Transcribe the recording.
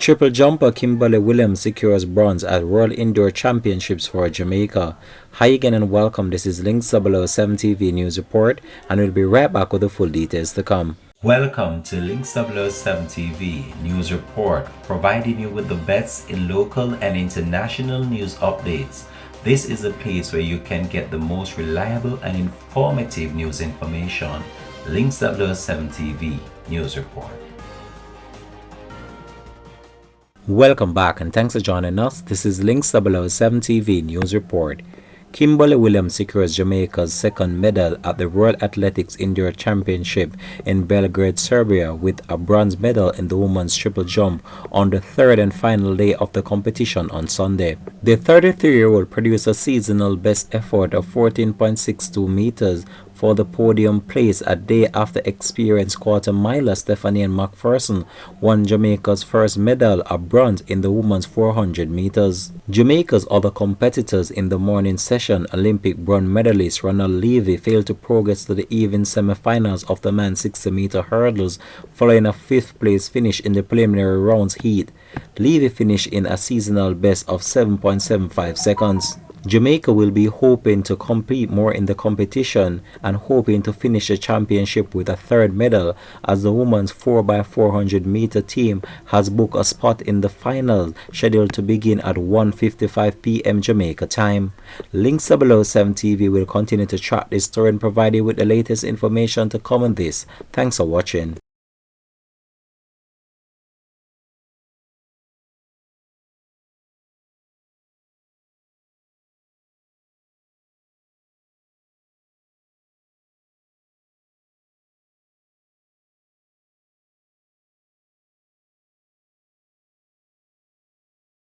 Triple jumper Kimberly Williams secures bronze at World Indoor Championships for Jamaica. Hi again and welcome. This is Links 007 TV News Report, and we'll be right back with the full details to come. Welcome to Links 007 TV News Report, providing you with the best in local and international news updates. This is a place where you can get the most reliable and informative news information. Links 007 TV News Report. Welcome back and thanks for joining us. This is Links 007 TV News Report. Kimberly Williams secures Jamaica's second medal at the World Athletics Indoor Championship in Belgrade, Serbia, with a bronze medal in the women's triple jump on the third and final day of the competition on Sunday. The 33-year-old produced a seasonal best effort of 14.62 meters for the podium place a day after experienced quarter miler Stephanie McPherson won Jamaica's first medal, a bronze, in the women's 400 meters. Jamaica's other competitors in the morning session, Olympic bronze medalist Ronald Levy, failed to progress to the even semi-finals of the men's 60-meter hurdles following a fifth-place finish in the preliminary rounds heat. Levy finished in a seasonal best of 7.75 seconds. Jamaica will be hoping to compete more in the competition and hoping to finish the championship with a third medal, as the women's 4x400 meter team has booked a spot in the final, scheduled to begin at 1:55 p.m. Jamaica time. Links 007 TV will continue to track this story and provide you with the latest information to come on this. Thanks for watching.